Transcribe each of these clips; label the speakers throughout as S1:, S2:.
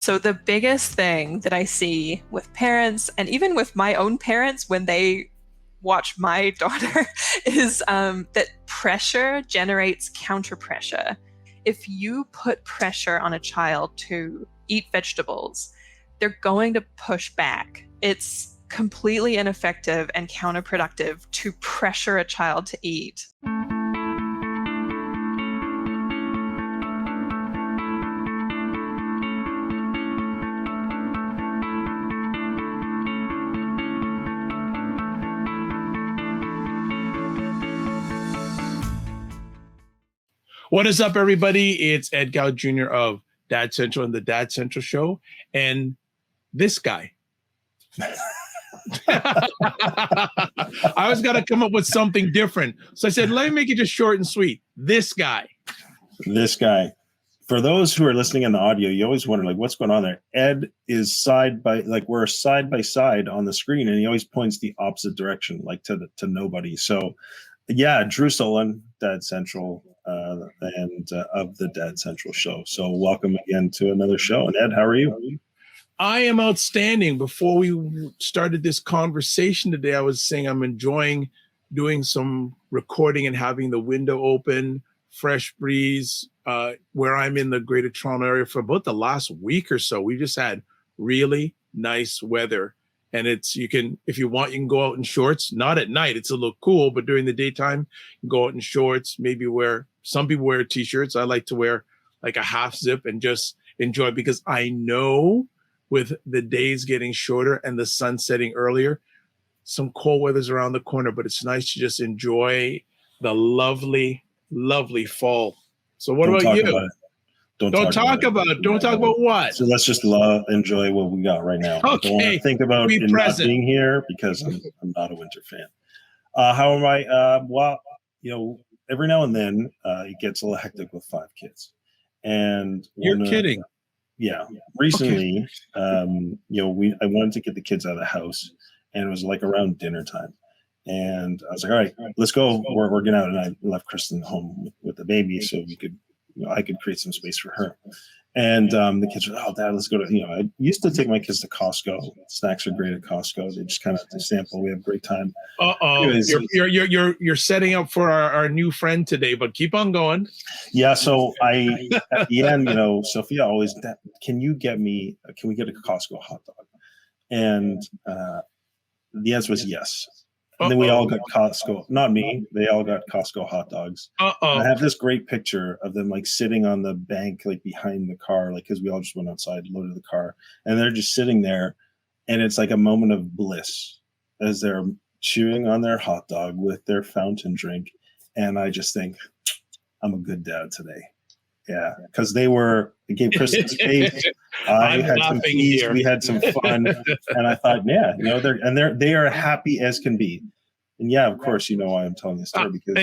S1: So the biggest thing that I see with parents and even with my own parents when they watch my daughter is that pressure generates counter pressure. If you put pressure on a child to eat vegetables, they're going to push back. It's completely ineffective and counterproductive to pressure a child to eat.
S2: What is up, everybody? It's Ed Gow Jr. of Dad Central and the Dad Central Show. And this guy. I always got to come up with something different. So I said, let me make it just short and sweet. This guy.
S3: This guy. For those who are listening in the audio, you always wonder, like, what's going on there? Ed is we're side by side on the screen, and he always points the opposite direction, like to nobody. So, yeah, Drew Solon, Dad Central, and of the Dad Central Show. So welcome again to another show. And Ed, how are you?
S2: I am outstanding. Before we started this conversation today, I was saying I'm enjoying doing some recording and having the window open, fresh breeze, where I'm in the Greater Toronto area for about the last week or so. We just had really nice weather. And you can go out in shorts, not at night. It's a little cool, but during the daytime, you can go out in shorts, some people wear t-shirts. I like to wear like a half zip and just enjoy, because I know with the days getting shorter and the sun setting earlier, some cold weather's around the corner, but it's nice to just enjoy the lovely, lovely fall. So what about you? Don't talk about what?
S3: So let's just enjoy what we got right now.
S2: Okay.
S3: I don't want to think about it not being here because I'm not a winter fan. How am I? Well, every now and then it gets a little hectic with 5 kids. And
S2: you're kidding.
S3: Yeah. Recently, I wanted to get the kids out of the house, and it was like around dinner time. And I was like, all right, let's go. We're getting out. And I left Kristen home with the baby so we could, I could create some space for her. And the kids were, oh, Dad, let's go to, I used to take my kids to Costco. Snacks are great at Costco. They just kind of sample. We have a great time.
S2: Anyways, you're setting up for our new friend today, but keep on going.
S3: Yeah. So at the end, Sophia always, can we get a Costco hot dog? And the answer was yes. And then we all got Costco, not me. They all got Costco hot dogs. I have this great picture of them like sitting on the bank, like behind the car, like because we all just went outside, loaded the car, and they're just sitting there, and it's like a moment of bliss as they're chewing on their hot dog with their fountain drink, and I just think I'm a good dad today. Yeah, because they gave Kristen space. I had some peace. We had some fun, and I thought, yeah, they are happy as can be. And yeah, of course, you know why I'm telling this story, because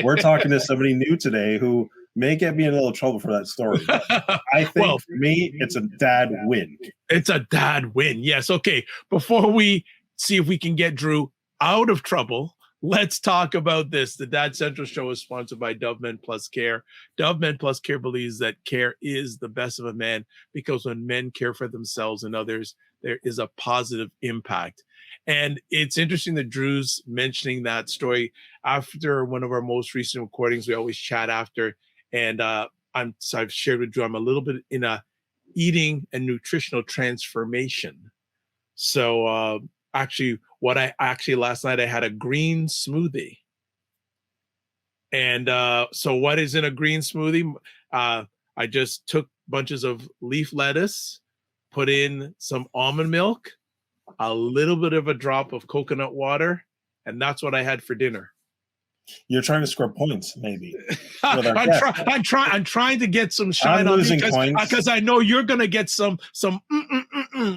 S3: we're talking to somebody new today who may get me in a little trouble for that story. But I think for me, it's a dad win.
S2: It's a dad win. Yes. Okay. Before we see if we can get Drew out of trouble, let's talk about this. The Dad Central Show is sponsored by Dove Men Plus Care. Dove Men Plus Care believes that care is the best of a man, because when men care for themselves and others, there is a positive impact. And it's interesting that Drew's mentioning that story after one of our most recent recordings. We always chat after. And I've shared with Drew, I'm a little bit in a eating and nutritional transformation. So actually last night I had a green smoothie. And so what is in a green smoothie? I just took bunches of leaf lettuce, put in some almond milk, a little bit of a drop of coconut water, and that's what I had for dinner.
S3: You're trying to score points, maybe.
S2: I'm trying to get some shine on because I know you're going to get some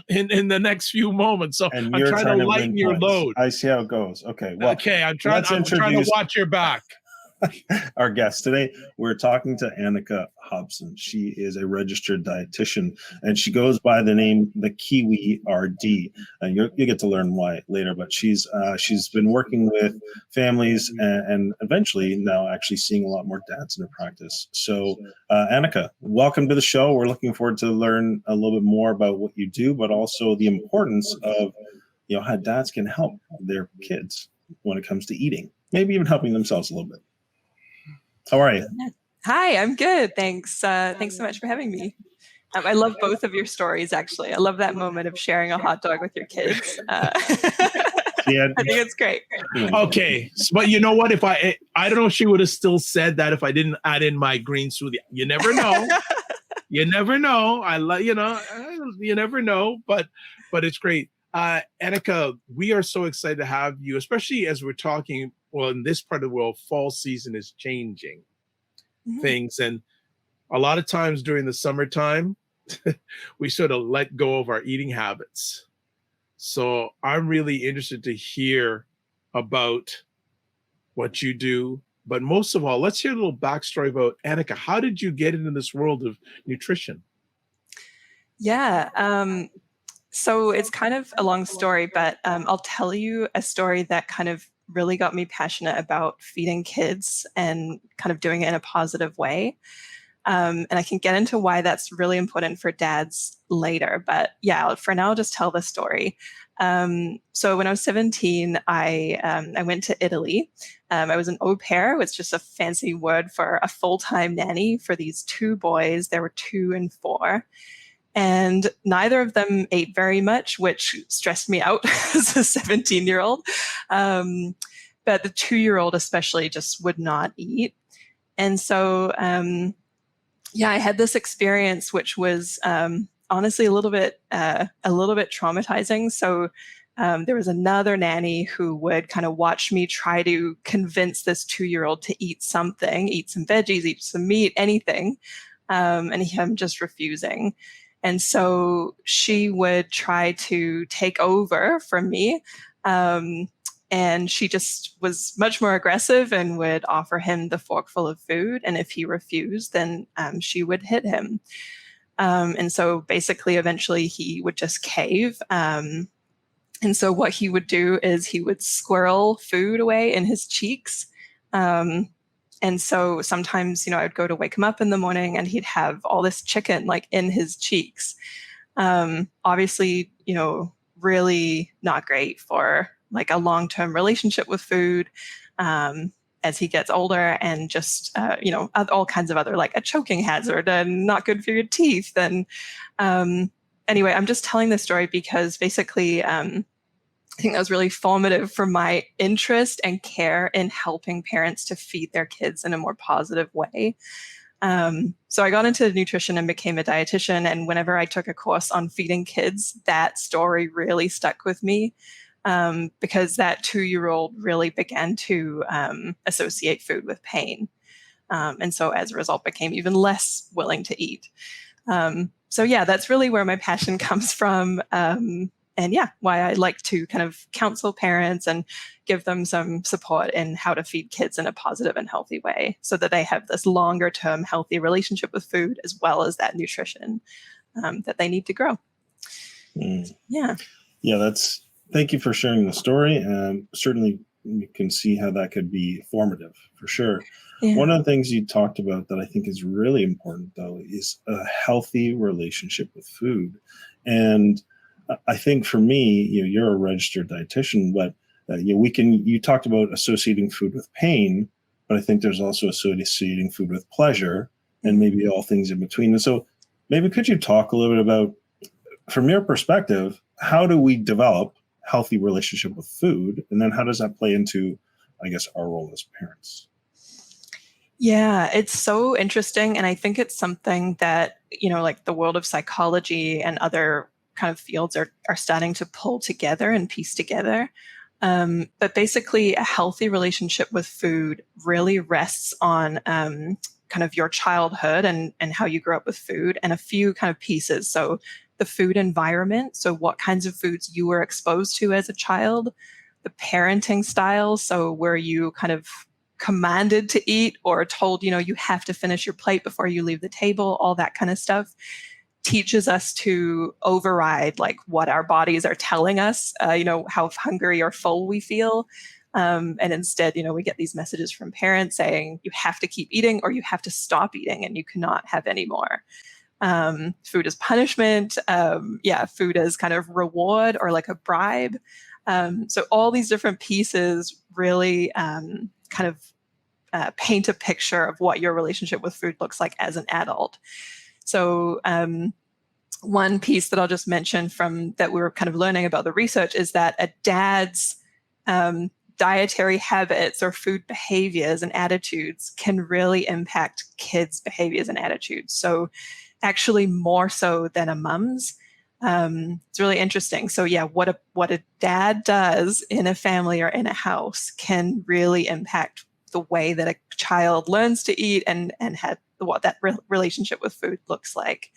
S2: in the next few moments. So I'm trying to lighten your load.
S3: I see how it goes. Okay. Well,
S2: I'm trying to watch your back.
S3: our guest today. We're talking to Anneke Hobson. She is a registered dietitian, and she goes by the name the Kiwi RD. And you get to learn why later. But she's been working with families and eventually now actually seeing a lot more dads in her practice. So, Anneke, welcome to the show. We're looking forward to learn a little bit more about what you do, but also the importance of how dads can help their kids when it comes to eating, maybe even helping themselves a little bit. How are you?
S1: Hi, I'm good. Thanks. Thanks so much for having me. I love both of your stories, actually. I love that moment of sharing a hot dog with your kids. I think it's great.
S2: Okay, but you know what? If I don't know if she would have still said that if I didn't add in my green smoothie. You never know. You never know. You never know. But it's great. Anneke, we are so excited to have you, especially as we're talking. Well, in this part of the world, fall season is changing things. And a lot of times during the summertime, we sort of let go of our eating habits. So I'm really interested to hear about what you do. But most of all, let's hear a little backstory about Anneke. How did you get into this world of nutrition?
S1: Yeah. So it's kind of a long story, but I'll tell you a story that kind of really got me passionate about feeding kids and kind of doing it in a positive way. And I can get into why that's really important for dads later. But yeah, for now, I'll just tell the story. So when I was 17, I went to Italy. I was an au pair, which is just a fancy word for a full-time nanny for these two boys. There were 2 and 4. And neither of them ate very much, which stressed me out as a 17-year-old. But the 2-year-old especially just would not eat. And so, I had this experience, which was honestly a little bit traumatizing. So there was another nanny who would kind of watch me try to convince this 2-year-old to eat something, eat some veggies, eat some meat, anything, and him just refusing. And so she would try to take over from me. And she just was much more aggressive and would offer him the forkful of food. And if he refused, then she would hit him. And so basically, eventually, he would just cave. And so what he would do is he would squirrel food away in his cheeks. And so sometimes, I would go to wake him up in the morning and he'd have all this chicken like in his cheeks. Obviously, really not great for like a long-term relationship with food as he gets older, and just, all kinds of other, like a choking hazard and not good for your teeth. And anyway, I'm just telling this story because basically, I think that was really formative for my interest and care in helping parents to feed their kids in a more positive way. So I got into nutrition and became a dietitian. And whenever I took a course on feeding kids, that story really stuck with me because that 2-year-old really began to associate food with pain. And so as a result, became even less willing to eat. That's really where my passion comes from. And why I like to kind of counsel parents and give them some support in how to feed kids in a positive and healthy way so that they have this longer term healthy relationship with food as well as that nutrition that they need to grow. Yeah,
S3: thank you for sharing the story. Certainly you can see how that could be formative for sure. Yeah. One of the things you talked about that I think is really important though is a healthy relationship with food. And I think for me, you're a registered dietitian, but you talked about associating food with pain, but I think there's also associating food with pleasure and maybe all things in between. And so maybe could you talk a little bit about, from your perspective, how do we develop healthy relationship with food? And then how does that play into, I guess, our role as parents?
S1: Yeah, it's so interesting. And I think it's something that, like the world of psychology and other kind of fields are starting to pull together and piece together. But basically, a healthy relationship with food really rests on kind of your childhood and how you grew up with food, and a few kind of pieces. So the food environment, so what kinds of foods you were exposed to as a child, the parenting style, so were you kind of commanded to eat or told, you have to finish your plate before you leave the table, all that kind of stuff teaches us to override like what our bodies are telling us, how hungry or full we feel. And instead, we get these messages from parents saying you have to keep eating or you have to stop eating and you cannot have any more. Food as punishment. Food as kind of reward or like a bribe. So all these different pieces really kind of paint a picture of what your relationship with food looks like as an adult. So one piece that I'll just mention from that we were kind of learning about the research is that a dad's dietary habits or food behaviors and attitudes can really impact kids' behaviors and attitudes. So actually more so than a mom's. It's really interesting. So yeah, what a dad does in a family or in a house can really impact the way that a child learns to eat and what that relationship with food looks like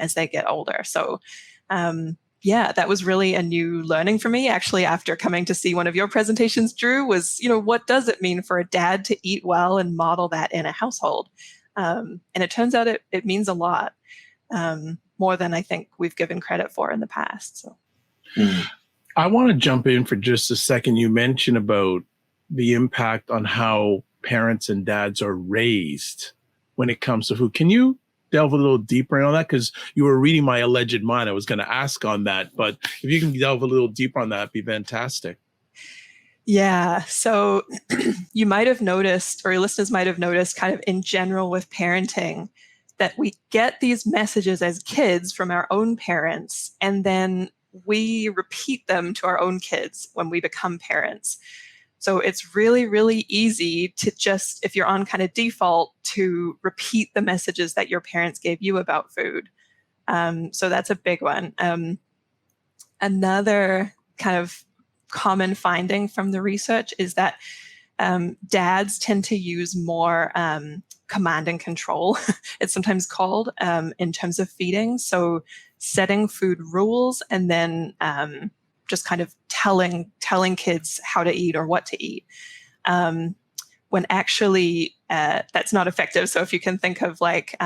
S1: as they get older. So that was really a new learning for me actually after coming to see one of your presentations, Drew, was, what does it mean for a dad to eat well and model that in a household? And it turns out it means a lot, more than I think we've given credit for in the past. So
S2: I want to jump in for just a second. You mentioned about the impact on how parents and dads are raised when it comes to food. Can you delve a little deeper on that? Because you were reading my alleged mind. I was going to ask on that, but if you can delve a little deeper on that, it'd be fantastic.
S1: Yeah. So you might have noticed, or your listeners might have noticed kind of in general with parenting, that we get these messages as kids from our own parents, and then we repeat them to our own kids when we become parents. So it's really, really easy to just, if you're on kind of default, to repeat the messages that your parents gave you about food. So that's a big one. Another kind of common finding from the research is that dads tend to use more command and control, it's sometimes called, in terms of feeding. So setting food rules and then just kind of telling kids how to eat or what to eat, when actually that's not effective. So if you can think of like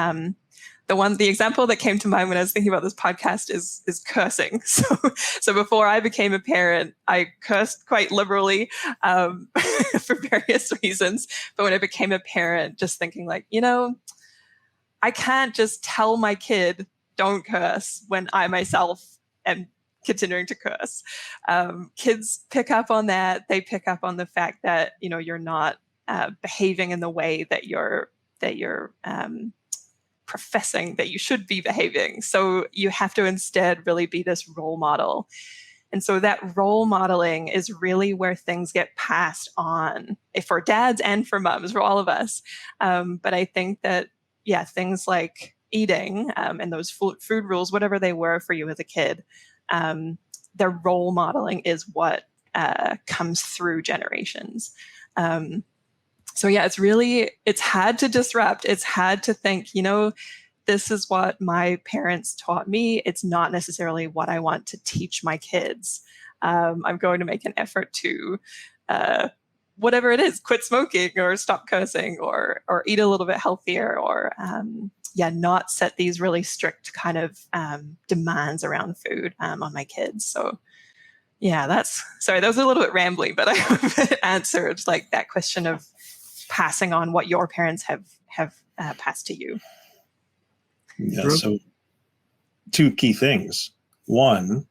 S1: the example that came to mind when I was thinking about this podcast is cursing. So before I became a parent, I cursed quite liberally for various reasons. But when I became a parent, just thinking like, I can't just tell my kid don't curse when I myself am continuing to curse. Kids pick up on that. They pick up on the fact that you're not behaving in the way that you're professing that you should be behaving. So you have to instead really be this role model. And so that role modeling is really where things get passed on for dads and for moms, for all of us. But I think that, things like eating and those food rules, whatever they were for you as a kid, their role modeling is what comes through generations. So it's had to disrupt. It's had to think, this is what my parents taught me. It's not necessarily what I want to teach my kids. I'm going to make an effort to, whatever it is, quit smoking or stop cursing or eat a little bit healthier or, not set these really strict kind of demands around food on my kids. So that was a little bit rambly, but I hope it answered like that question of passing on what your parents have passed to you.
S3: Yeah. So two key things. One,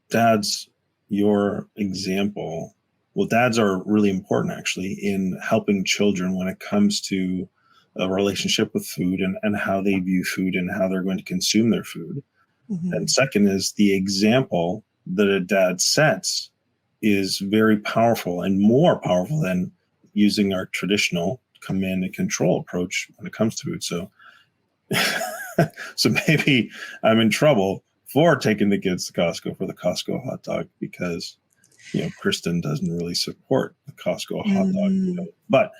S3: dads, your example. Well, dads are really important actually in helping children when it comes to a relationship with food and how they view food and how they're going to consume their food. Mm-hmm. And second is the example that a dad sets is very powerful and more powerful than using our traditional command and control approach when it comes to food. So maybe I'm in trouble for taking the kids to Costco for the Costco hot dog because, Kristen doesn't really support the Costco hot dog, but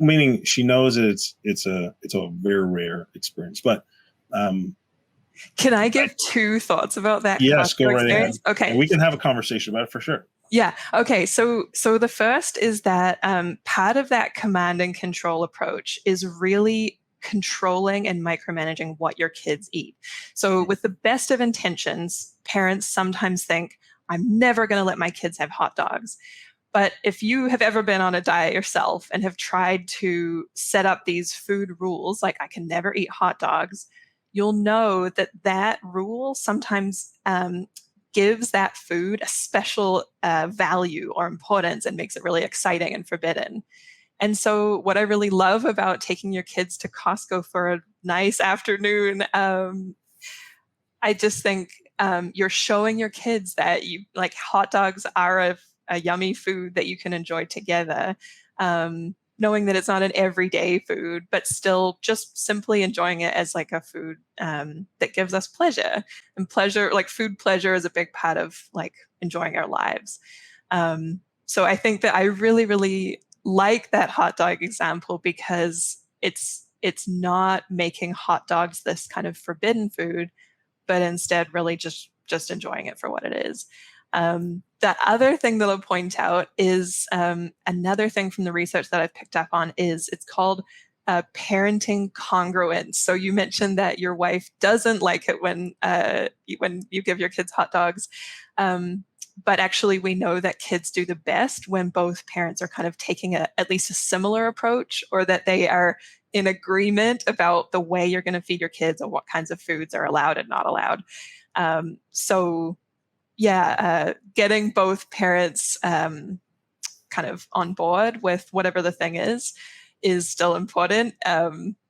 S3: meaning she knows that it's a very rare experience, but
S1: can I give two thoughts about that?
S3: Yes, go right ahead.
S1: Okay.
S3: And we can have a conversation about it for sure.
S1: Yeah. Okay. So the first is that part of that command and control approach is really controlling and micromanaging what your kids eat. So with the best of intentions, parents sometimes think, I'm never going to let my kids have hot dogs. But if you have ever been on a diet yourself and have tried to set up these food rules, like I can never eat hot dogs, you'll know that that rule sometimes gives that food a special value or importance and makes it really exciting and forbidden. And so, what I really love about taking your kids to Costco for a nice afternoon, I just think you're showing your kids that you like hot dogs are a yummy food that you can enjoy together. Knowing that it's not an everyday food, but still just simply enjoying it as like a food that gives us pleasure. And pleasure, like food pleasure, is a big part of like enjoying our lives. So I think that I really, really like that hot dog example because it's not making hot dogs this kind of forbidden food, but instead really just enjoying it for what it is. The other thing that I'll point out is another thing from the research that I've picked up on is it's called parenting congruence. So you mentioned that your wife doesn't like it when you give your kids hot dogs. But actually, we know that kids do the best when both parents are kind of taking at least a similar approach, or that they are in agreement about the way you're going to feed your kids and what kinds of foods are allowed and not allowed. So yeah, getting both parents kind of on board with whatever the thing is still important,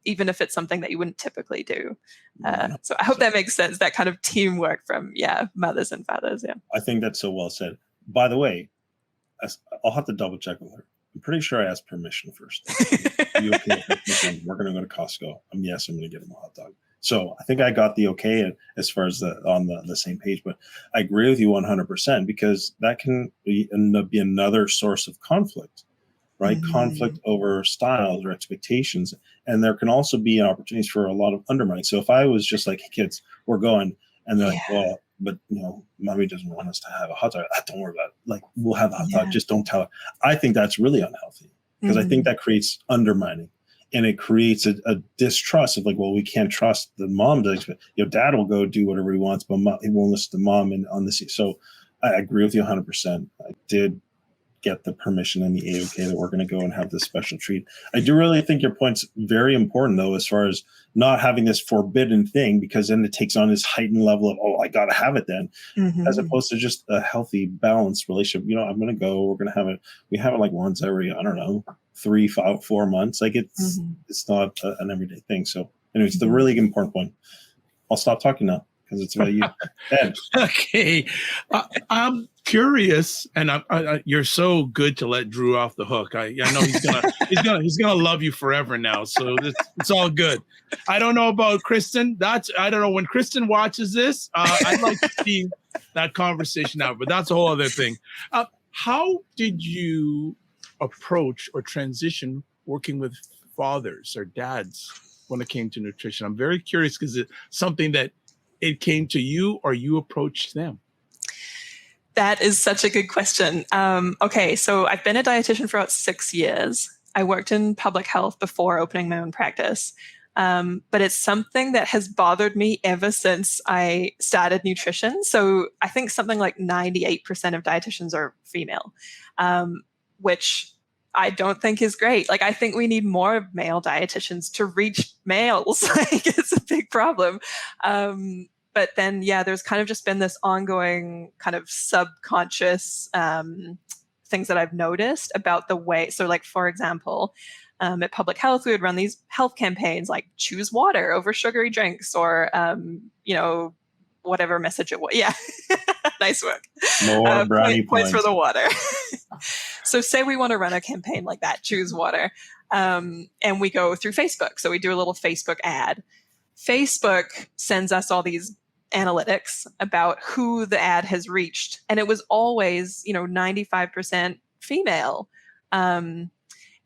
S1: even if it's something that you wouldn't typically do. So I hope that makes sense, that kind of teamwork from, mothers and fathers. Yeah.
S3: I think that's so well said. By the way, I'll have to double check with her. I'm pretty sure I asked permission first. You okay? Listen, we're going to go to Costco. Yes, I'm going to get him a hot dog. So I think I got the okay as far as on the same page. But I agree with you 100% because that can be another source of conflict, right? Mm-hmm. Conflict over styles or expectations. And there can also be opportunities for a lot of undermining. So if I was just like, hey, kids, we're going, and they're like, well, but mommy doesn't want us to have a hot dog. Don't worry about it. Like, we'll have a hot dog. Just don't tell her. I think that's really unhealthy because I think that creates undermining. And it creates a distrust of like, well, we can't trust the mom does. Dad will go do whatever he wants, but he won't listen to mom and on this. So I agree with you 100%. I did get the permission and the A-OK that we're going to go and have this special treat. I do really think your point's very important, though, as far as not having this forbidden thing, because then it takes on this heightened level of, I got to have it then, as opposed to just a healthy, balanced relationship. I'm going to go, we're going to have it. We have it like once every, 3, 5, 4 months. Like it's not an everyday thing. So anyways, it's a really important point. I'll stop talking now because it's about you. Ed.
S2: Okay. I'm curious, and you're so good to let Drew off the hook. I know he's gonna love you forever now. So it's all good. I don't know about Kristen. I don't know when Kristen watches this. I'd like to see that conversation out, but that's a whole other thing. How did you approach or transition working with fathers or dads when it came to nutrition? I'm very curious because it's something that it came to you or you approached them.
S1: That is such a good question. Okay, so I've been a dietitian for about 6 years. I worked in public health before opening my own practice. But it's something that has bothered me ever since I started nutrition. So I think something like 98% of dietitians are female, which I don't think is great. Like, I think we need more male dietitians to reach males. Like, it's a big problem. But then, there's kind of just been this ongoing kind of subconscious things that I've noticed about the way. So like, for example, at public health, we would run these health campaigns like choose water over sugary drinks or, whatever message it was. Yeah. Nice work.
S3: More brownie
S1: points for the water. So say we want to run a campaign like that, choose water. And we go through Facebook. So we do a little Facebook ad. Facebook sends us all these analytics about who the ad has reached. And it was always, 95% female. And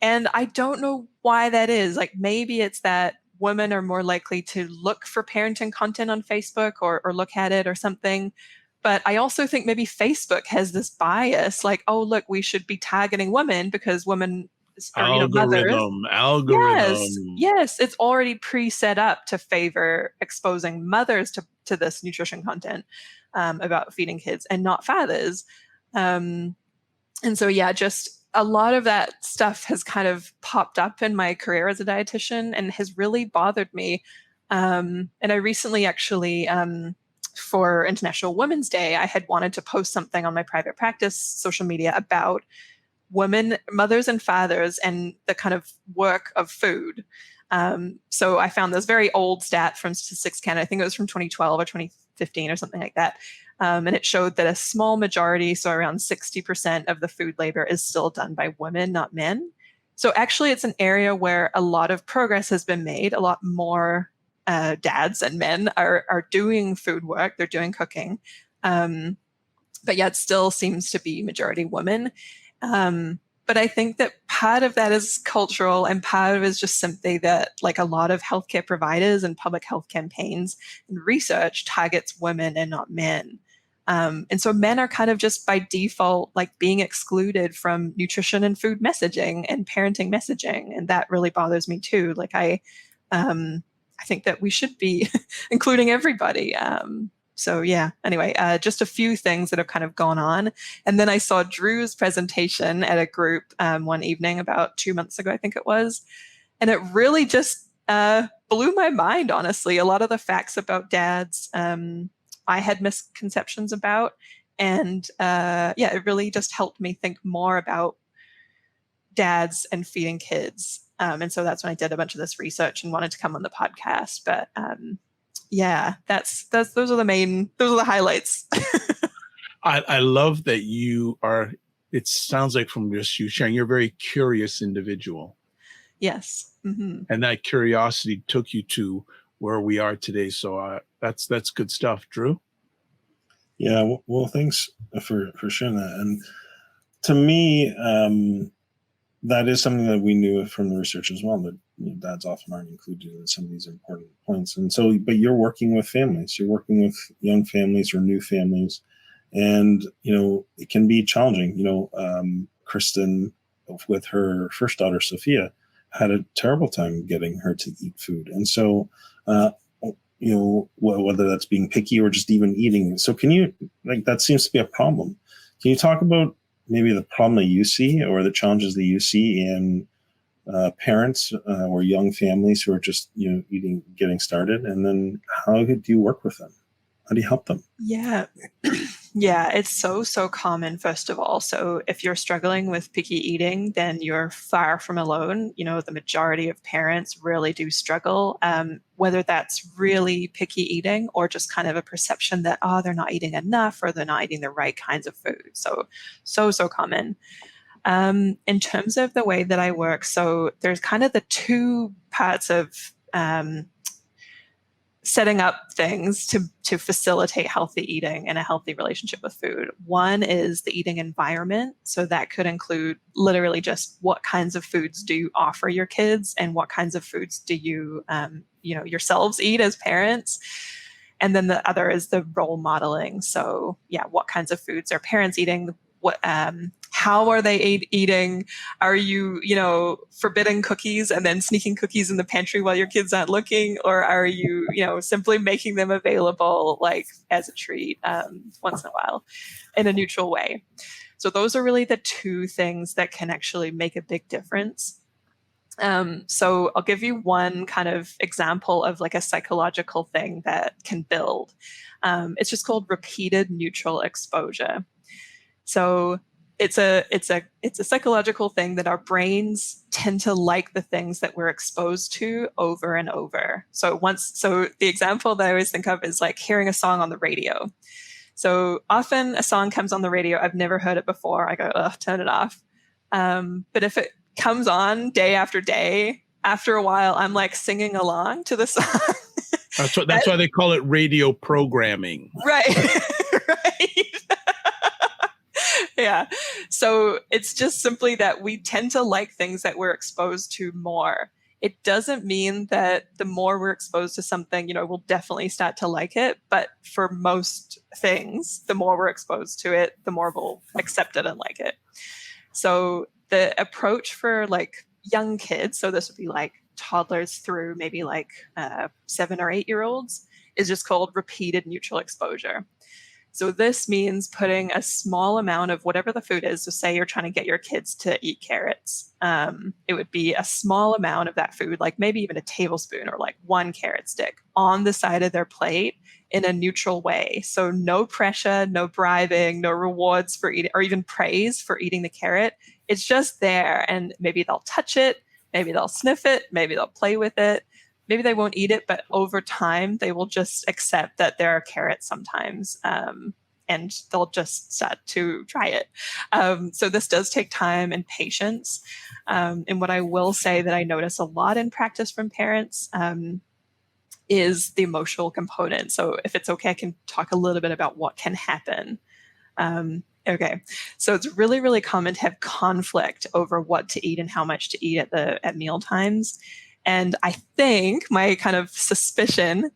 S1: I don't know why that is. Like, maybe it's that women are more likely to look for parenting content on Facebook or look at it or something. But I also think maybe Facebook has this bias, like, oh, look, we should be targeting women because women or, mothers. Yes,
S2: Algorithm.
S1: yes, it's already pre-set up to favor exposing mothers to this nutrition content about feeding kids and not fathers. And so, yeah, just a lot of that stuff has kind of popped up in my career as a dietitian and has really bothered me. And I recently actually, for International Women's Day, I had wanted to post something on my private practice social media about women, mothers and fathers, and the kind of work of food. So I found this very old stat from Statistics Canada. I think it was from 2012 or 2015 or something like that. And it showed that a small majority, so around 60% of the food labor is still done by women, not men. So actually, it's an area where a lot of progress has been made. A lot more dads and men are doing food work. They're doing cooking. But yet still seems to be majority women. But I think that part of that is cultural and part of it is just simply that like a lot of healthcare providers and public health campaigns and research targets women and not men. And so men are kind of just by default like being excluded from nutrition and food messaging and parenting messaging. And that really bothers me too. Like I think that we should be including everybody. So yeah, anyway, just a few things that have kind of gone on. And then I saw Drew's presentation at a group one evening about 2 months ago, I think it was. And it really just blew my mind, honestly. A lot of the facts about dads I had misconceptions about. And yeah, it really just helped me think more about dads and feeding kids. And so that's when I did a bunch of this research and wanted to come on the podcast. But yeah, those are the highlights.
S2: I love that you are, it sounds like from just you sharing, you're a very curious individual.
S1: Yes. Mm-hmm.
S2: And that curiosity took you to where we are today. So that's good stuff, Drew.
S3: Yeah, well, thanks for sharing that. And to me, that is something that we knew from the research as well, that dads often aren't included in some of these important points. And so, but you're working with families, you're working with young families or new families, and, it can be challenging. Kristen, with her first daughter, Sophia, had a terrible time getting her to eat food. And so, whether that's being picky or just even eating. So can you, that seems to be a problem. Can you talk about maybe the problem that you see or the challenges that you see in parents or young families who are just, getting started? And then how do you work with them? How do you help them?
S1: Yeah. Yeah, it's so common, first of all. So if you're struggling with picky eating, then you're far from alone. The majority of parents really do struggle, whether that's really picky eating or just kind of a perception that, they're not eating enough or they're not eating the right kinds of food. So common. In terms of the way that I work, so there's kind of the two parts of setting up things to facilitate healthy eating and a healthy relationship with food. One is the eating environment. So that could include literally just what kinds of foods do you offer your kids and what kinds of foods do you, yourselves eat as parents. And then the other is the role modeling. So yeah, what kinds of foods are parents eating? How are they eating? Are you, forbidding cookies and then sneaking cookies in the pantry while your kids aren't looking? Or are you, simply making them available like as a treat once in a while in a neutral way? So those are really the two things that can actually make a big difference. So I'll give you one kind of example of like a psychological thing that can build. It's just called repeated neutral exposure. So it's a psychological thing that our brains tend to like the things that we're exposed to over and over. So the example that I always think of is like hearing a song on the radio. So often a song comes on the radio, I've never heard it before. I go, turn it off. But if it comes on day after day, after a while, I'm like singing along to the song.
S2: That's why they call it radio programming.
S1: Right. Right. Yeah. So it's just simply that we tend to like things that we're exposed to more. It doesn't mean that the more we're exposed to something, we'll definitely start to like it. But for most things, the more we're exposed to it, the more we'll accept it and like it. So the approach for like young kids, so this would be like toddlers through maybe like 7 or 8 year olds, is just called repeated neutral exposure. So this means putting a small amount of whatever the food is. So say you're trying to get your kids to eat carrots. It would be a small amount of that food, like maybe even a tablespoon or like 1 carrot stick on the side of their plate in a neutral way. So no pressure, no bribing, no rewards for eating, or even praise for eating the carrot. It's just there, and maybe they'll touch it, maybe they'll sniff it, maybe they'll play with it. Maybe they won't eat it, but over time, they will just accept that there are carrots sometimes, and they'll just start to try it. So this does take time and patience. And what I will say that I notice a lot in practice from parents is the emotional component. So if it's okay, I can talk a little bit about what can happen. Okay, so it's really, really common to have conflict over what to eat and how much to eat at meal times. And I think my kind of suspicion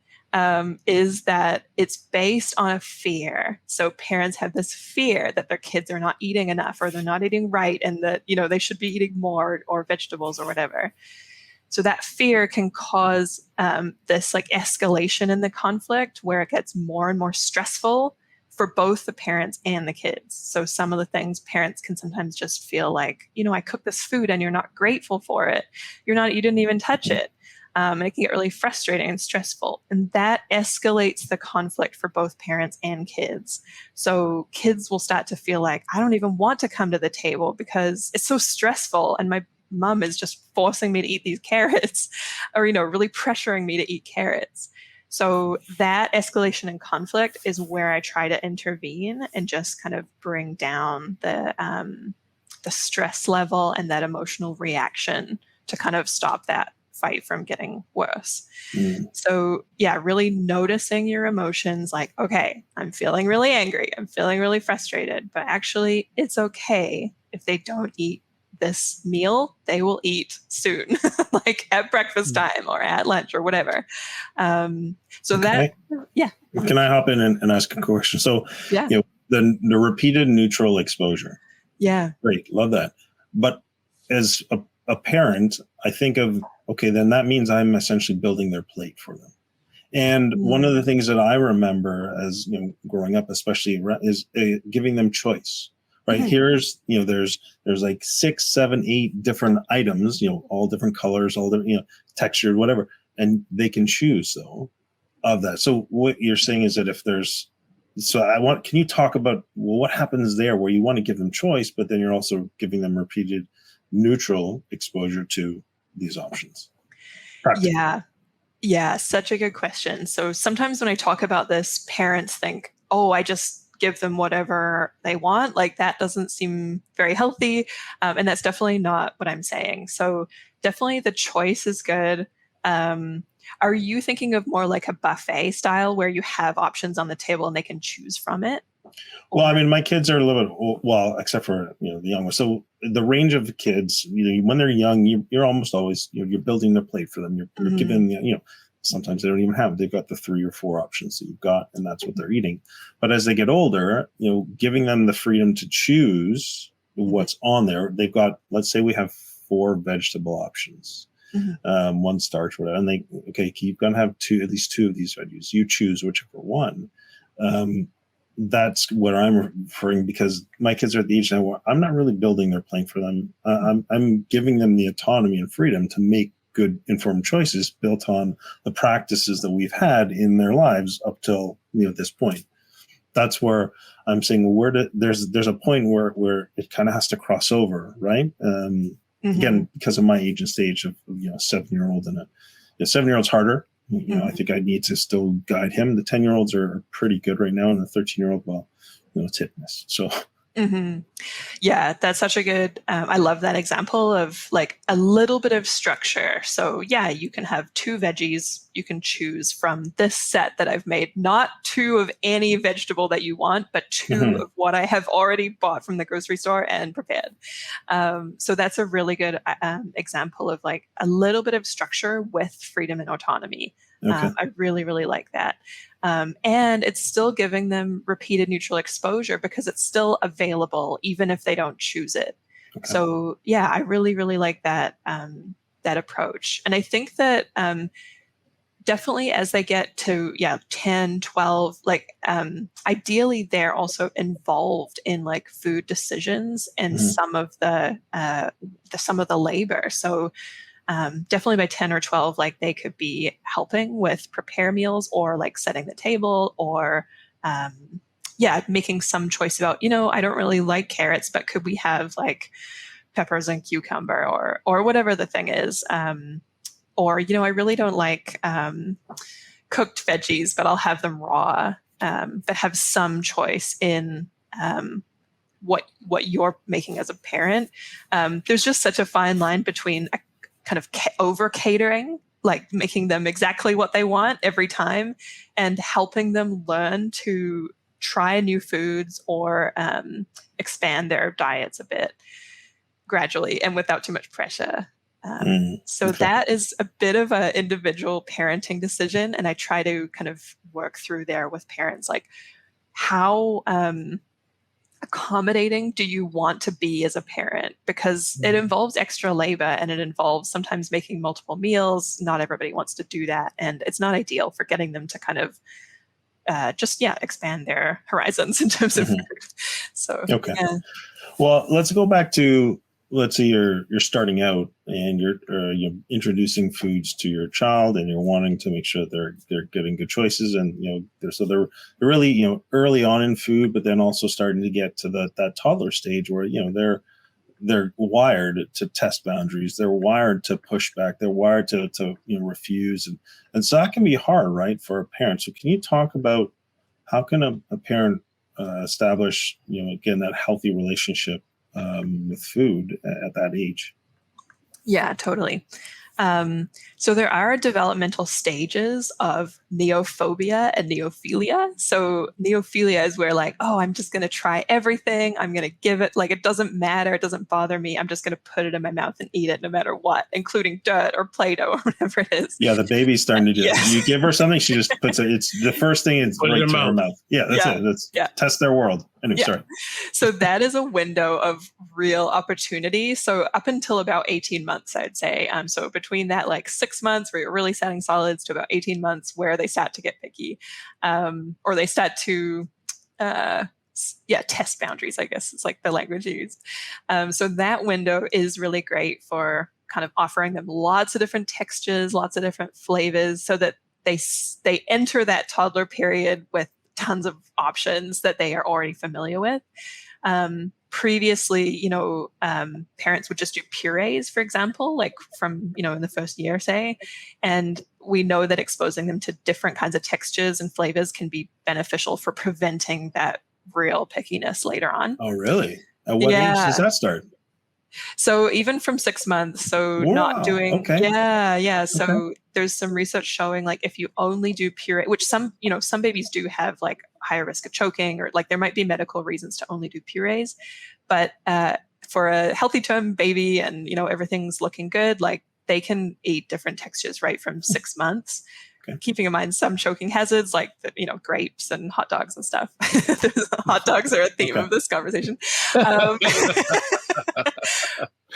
S1: is that it's based on a fear. So parents have this fear that their kids are not eating enough, or they're not eating right, and that, they should be eating more or vegetables or whatever. So that fear can cause this like escalation in the conflict, where it gets more and more stressful for both the parents and the kids. So some of the things parents can sometimes just feel like, I cooked this food and you're not grateful for it. You didn't even touch it. And it can get really frustrating and stressful. And that escalates the conflict for both parents and kids. So kids will start to feel like, I don't even want to come to the table because it's so stressful. And my mom is just forcing me to eat these carrots, or, really pressuring me to eat carrots. So that escalation and conflict is where I try to intervene and just kind of bring down the stress level and that emotional reaction to kind of stop that fight from getting worse. So yeah, really noticing your emotions, like, okay, I'm feeling really angry, I'm feeling really frustrated, but actually it's okay if they don't eat this meal. They will eat soon, like at breakfast time or at lunch or whatever. So
S3: Okay.
S1: yeah.
S3: Can I hop in and ask a question? So,
S1: Yeah.
S3: The repeated neutral exposure.
S1: Yeah.
S3: Great. Love that. But as a parent, I think of, okay, then that means I'm essentially building their plate for them. And one of the things that I remember as growing up, especially, is giving them choice. Right. Here's, there's like 6, 7, 8 different items, all different colors, all different, textured, whatever. And they can choose though of that. So what you're saying is that can you talk about what happens there where you want to give them choice, but then you're also giving them repeated neutral exposure to these options?
S1: Yeah. Yeah. Such a good question. So sometimes when I talk about this, parents think, oh, I just give them whatever they want. Like that doesn't seem very healthy. And that's definitely not what I'm saying. So definitely the choice is good. Are you thinking of more like a buffet style where you have options on the table and they can choose from it?
S3: Well, I mean, my kids are a little bit, well, except for, the young ones. So the range of kids, when they're young, you're almost always, you're building their plate for them. You're giving them, sometimes they don't even have it. They've got the 3 or 4 options that you've got, and that's what they're eating. But as they get older, giving them the freedom to choose what's on there. They've got, let's say we have 4 vegetable options, 1 starch, whatever. And you're going to have at least 2 of these veggies. You choose whichever one. That's what I'm referring, because my kids are at the age now where I'm not really building their plate for them. I'm giving them the autonomy and freedom to make good informed choices built on the practices that we've had in their lives up till this point. That's where I'm saying there's a point where it kind of has to cross over, right? Again, because of my age and stage of 7-year-old, and a 7-year-old's harder. I think I need to still guide him. The 10-year-olds are pretty good right now, and the 13-year-old, well, it's hit and miss. So
S1: Mm-hmm. Yeah, that's such a good, I love that example of like a little bit of structure. So yeah, you can have two veggies. You can choose from this set that I've made, not two of any vegetable that you want, but two
S3: Mhm.
S1: of what I have already bought from the grocery store and prepared. So that's a really good example of like a little bit of structure with freedom and autonomy.
S3: Okay.
S1: I really, really like that. And it's still giving them repeated neutral exposure because it's still available, even if they don't choose it.
S3: Okay.
S1: So yeah, I really, really like that that approach. And I think that definitely as they get to 10, 12, like ideally they're also involved in like food decisions and
S3: Mhm.
S1: some of the labor. So definitely by 10 or 12, like they could be helping with prepare meals or like setting the table or, making some choice about, I don't really like carrots, but could we have like peppers and cucumber or whatever the thing is. Or, I really don't like cooked veggies, but I'll have them raw, but have some choice in what you're making as a parent. There's just such a fine line between a kind of over catering, like making them exactly what they want every time, and helping them learn to try new foods or expand their diets a bit gradually and without too much pressure. So
S3: Okay.
S1: that is a bit of an individual parenting decision. And I try to kind of work through there with parents, like how accommodating do you want to be as a parent? Because it involves extra labor and it involves sometimes making multiple meals. Not everybody wants to do that. And it's not ideal for getting them to kind of expand their horizons in terms of
S3: Mhm.
S1: food. So,
S3: Okay.
S1: yeah.
S3: Well, let's go back to, let's say you're starting out and you're introducing foods to your child and you're wanting to make sure they're getting good choices, and they're really early on in food, but then also starting to get to that toddler stage where they're wired to test boundaries, they're wired to push back, they're wired to refuse, and so that can be hard, right, for a parent. So can you talk about how can a parent establish again that healthy relationship with food at that age?
S1: Yeah, totally. So there are developmental stages of neophobia and neophilia. So neophilia is where like, oh, I'm just going to try everything. I'm going to give it like, it doesn't matter. It doesn't bother me. I'm just going to put it in my mouth and eat it no matter what, including dirt or Play-Doh or whatever it is.
S3: Yeah, the baby's starting to do it.
S1: Yes.
S3: You give her something, she just puts it. It's the first thing. It's
S2: Put it
S3: right
S2: in
S3: to
S2: her
S3: her
S2: mouth.
S3: mouth. Yeah, that's
S1: Yeah.
S3: it. That's
S1: Yeah.
S3: test their world. Anyway,
S1: Yeah.
S3: sorry.
S1: So that is a window of real opportunity. So up until about 18 months, I'd say. So between that like 6 months where you're really setting solids to about 18 months where they start to get picky, or they start to, test boundaries, I guess is like the language used. So that window is really great for kind of offering them lots of different textures, lots of different flavors so that they enter that toddler period with tons of options that they are already familiar with. Previously, parents would just do purees, for example, like from, in the first year, say, and we know that exposing them to different kinds of textures and flavors can be beneficial for preventing that real pickiness later on.
S3: Oh, really? At what age
S1: Yeah.
S3: does that start?
S1: So even from 6 months, so not
S3: Wow.
S1: doing,
S3: Okay.
S1: yeah. So
S3: Okay.
S1: there's some research showing like if you only do puree, which some babies do have like higher risk of choking or like there might be medical reasons to only do purees, but for a healthy term baby and everything's looking good, like they can eat different textures right from 6 months.
S3: Okay.
S1: Keeping in mind some choking hazards like grapes and hot dogs and stuff. Hot dogs are a theme of this conversation.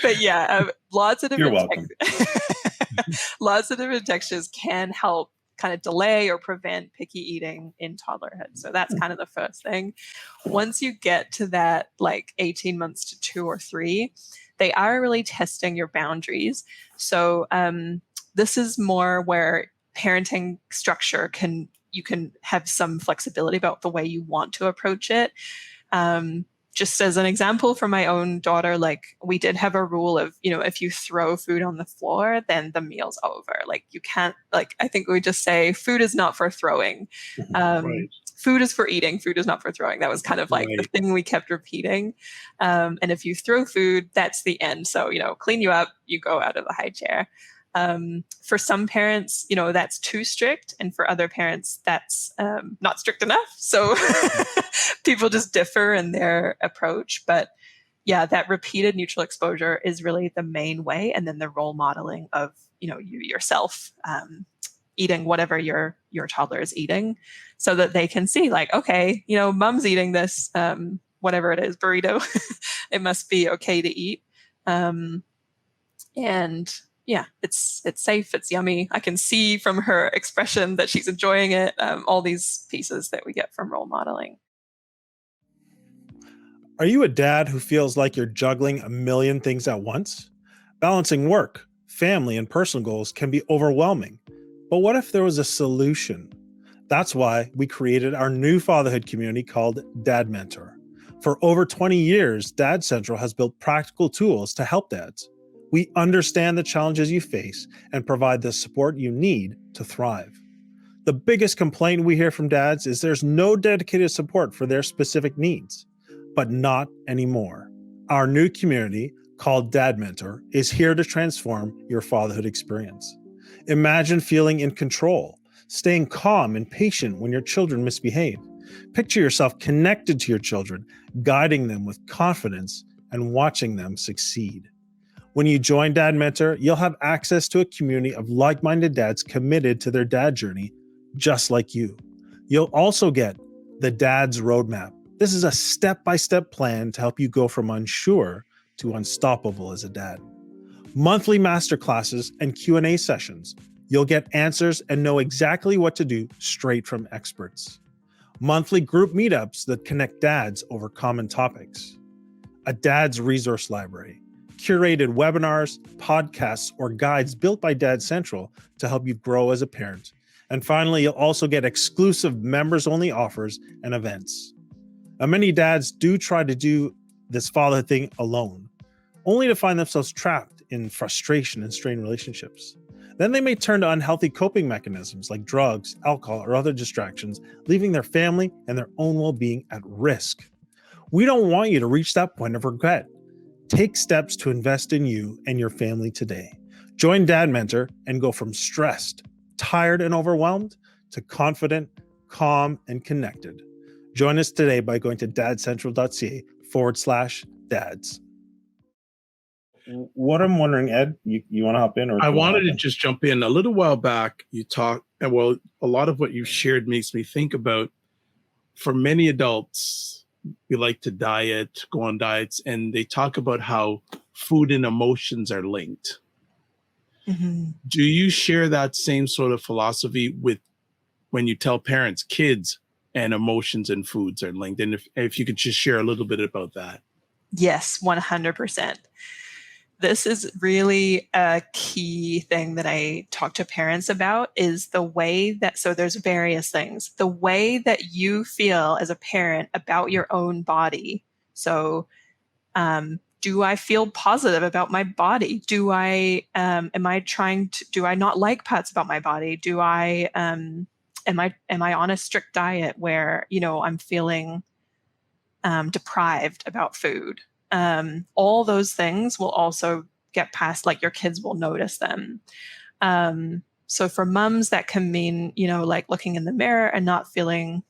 S1: But yeah, lots of
S3: You're
S1: different
S3: welcome.
S1: lots of different textures can help kind of delay or prevent picky eating in toddlerhood. So that's kind of the first thing. Once you get to that like 18 months to 2 or 3, they are really testing your boundaries. So this is more where parenting structure you can have some flexibility about the way you want to approach it. Just as an example from my own daughter, like we did have a rule of, if you throw food on the floor, then the meal's over. Like you can't, like, I think we just say food is not for throwing.
S2: Right.
S1: food is for eating, food is not for throwing. That was kind of like the thing we kept repeating. And if you throw food, that's the end. So, clean you up, you go out of the high chair. For some parents, that's too strict. And for other parents, that's not strict enough. So people just differ in their approach. But yeah, that repeated neutral exposure is really the main way. And then the role modeling of, you yourself eating whatever your toddler is eating, so that they can see like, okay, mom's eating this, whatever it is, burrito, it must be okay to eat. And yeah, it's safe, it's yummy. I can see from her expression that she's enjoying it. All these pieces that we get from role modeling.
S4: Are you a dad who feels like you're juggling a million things at once? Balancing work, family, and personal goals can be overwhelming. But what if there was a solution? That's why we created our new fatherhood community called Dad Mentor. For over 20 years, Dad Central has built practical tools to help dads. We understand the challenges you face and provide the support you need to thrive. The biggest complaint we hear from dads is there's no dedicated support for their specific needs. But not anymore. Our new community, called Dad Mentor, is here to transform your fatherhood experience. Imagine feeling in control, staying calm and patient when your children misbehave. Picture yourself connected to your children, guiding them with confidence and watching them succeed. When you join Dad Mentor, you'll have access to a community of like-minded dads committed to their dad journey, just like you. You'll also get the Dad's Roadmap. This is a step-by-step plan to help you go from unsure to unstoppable as a dad. Monthly masterclasses and Q&A sessions. You'll get answers and know exactly what to do straight from experts. Monthly group meetups that connect dads over common topics. A dad's resource library. Curated webinars, podcasts, or guides built by Dad Central to help you grow as a parent. And finally, you'll also get exclusive members-only offers and events. Now, many dads do try to do this fatherhood thing alone, only to find themselves trapped in frustration and strained relationships. Then they may turn to unhealthy coping mechanisms like drugs, alcohol, or other distractions, leaving their family and their own well-being at risk. We don't want you to reach that point of regret. Take steps to invest in you and your family today. Join Dad Mentor and go from stressed, tired, and overwhelmed to confident, calm, and connected. Join us today by going to dadcentral.ca/dads.
S3: What I'm wondering, Ed, you want to hop in? Or
S2: I wanted to just jump in. A little while back, you talked, well, a lot of what you've shared makes me think about, for many adults, we like to diet, go on diets, and they talk about how food and emotions are linked. Mm-hmm. Do you share that same sort of philosophy with when you tell parents, kids, and emotions and foods are linked? And if you could just share a little bit about that.
S1: Yes, 100%. This is really a key thing that I talk to parents about, is the way that, so there's various things, the way that you feel as a parent about your own body. So, do I feel positive about my body? Do I, do I not like parts about my body? Do I, am I on a strict diet where, I'm feeling deprived about food? All those things will also get past, like your kids will notice them. So for moms, that can mean, like looking in the mirror and not feeling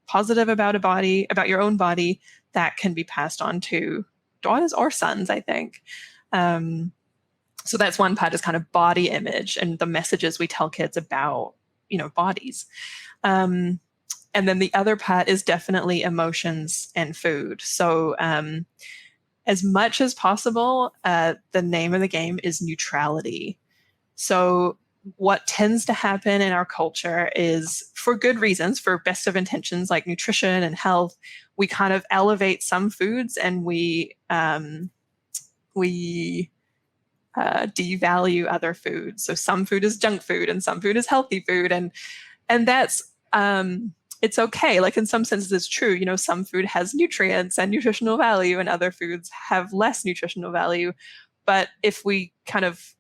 S1: positive about your own body. That can be passed on to daughters or sons, I think. So that's one part, is kind of body image and the messages we tell kids about, bodies. And then the other part is definitely emotions and food. So as much as possible, the name of the game is neutrality. So what tends to happen in our culture is, for good reasons, for best of intentions like nutrition and health, we kind of elevate some foods and we devalue other foods. So some food is junk food and some food is healthy food, and that's it's okay. Like in some senses it's true. Some food has nutrients and nutritional value and other foods have less nutritional value. But if we kind of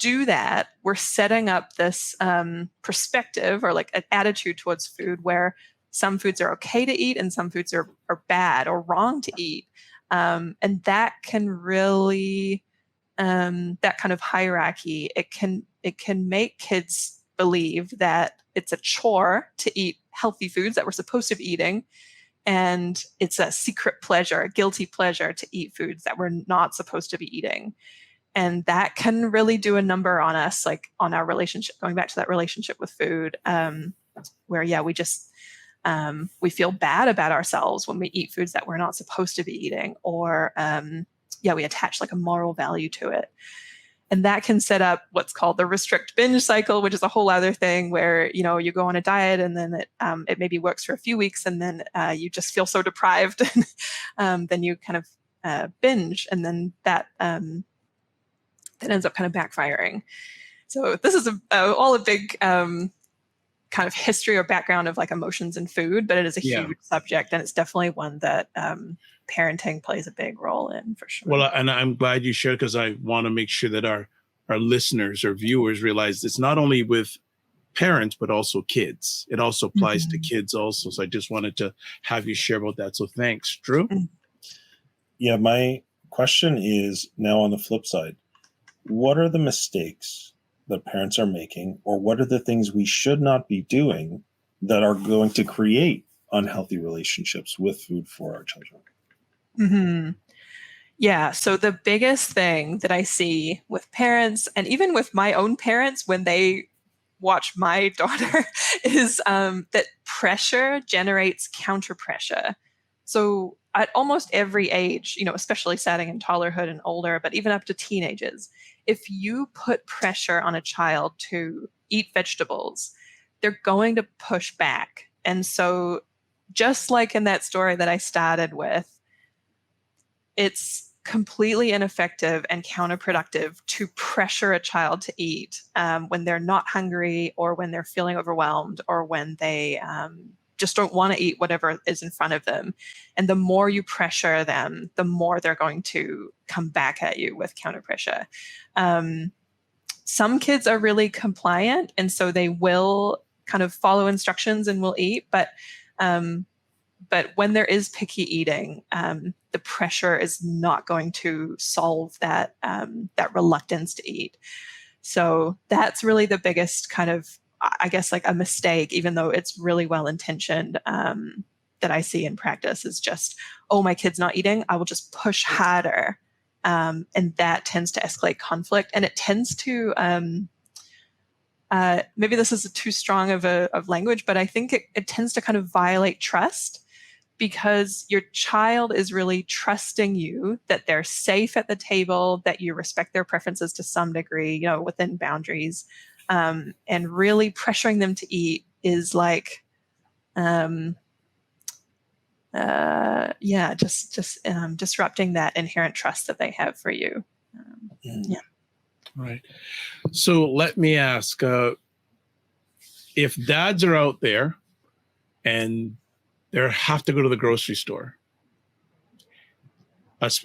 S1: do that, we're setting up this perspective or like an attitude towards food where some foods are okay to eat and some foods are bad or wrong to eat. And that can really, that kind of hierarchy, it can make kids believe that it's a chore to eat healthy foods that we're supposed to be eating. And it's a secret pleasure, a guilty pleasure to eat foods that we're not supposed to be eating. And that can really do a number on us, like on our relationship, going back to that relationship with food, where, yeah, we just, we feel bad about ourselves when we eat foods that we're not supposed to be eating, or, yeah, we attach like a moral value to it. And that can set up what's called the restrict binge cycle, which is a whole other thing where, you know, you go on a diet and then it maybe works for a few weeks and then you just feel so deprived. Then you kind of binge, and then that ends up kind of backfiring. So this is all a big kind of history or background of like emotions and food, but it is a huge subject, and it's definitely one that parenting plays a big role in, for sure.
S2: Well, and I'm glad you shared, because I want to make sure that our listeners or viewers realize it's not only with parents, but also kids. It also applies to kids also. So I just wanted to have you share about that. So thanks, Drew.
S3: Yeah, my question is now on the flip side. What are the mistakes that parents are making, or what are the things we should not be doing that are going to create unhealthy relationships with food for our children?
S1: Yeah, so the biggest thing that I see with parents, and even with my own parents when they watch my daughter, is that pressure generates counter pressure. So at almost every age, you know, especially starting in toddlerhood and older, but even up to teenagers, if you put pressure on a child to eat vegetables, they're going to push back. And so just like in that story that I started with, it's completely ineffective and counterproductive to pressure a child to eat when they're not hungry, or when they're feeling overwhelmed, or when they just don't want to eat whatever is in front of them. And the more you pressure them, the more they're going to come back at you with counter pressure. Some kids are really compliant, and so they will kind of follow instructions and will eat. But when there is picky eating, the pressure is not going to solve that reluctance to eat. So that's really the biggest kind of, I guess, like a mistake, even though it's really well intentioned, that I see in practice, is just, oh, my kid's not eating, I will just push harder. And that tends to escalate conflict, and it tends to, maybe this is too strong of language, but I think it tends to kind of violate trust, because your child is really trusting you that they're safe at the table, that you respect their preferences to some degree, you know, within boundaries. And really pressuring them to eat is like, just disrupting that inherent trust that they have for you. Yeah.
S2: Right. So let me ask, if dads are out there and they have to go to the grocery store,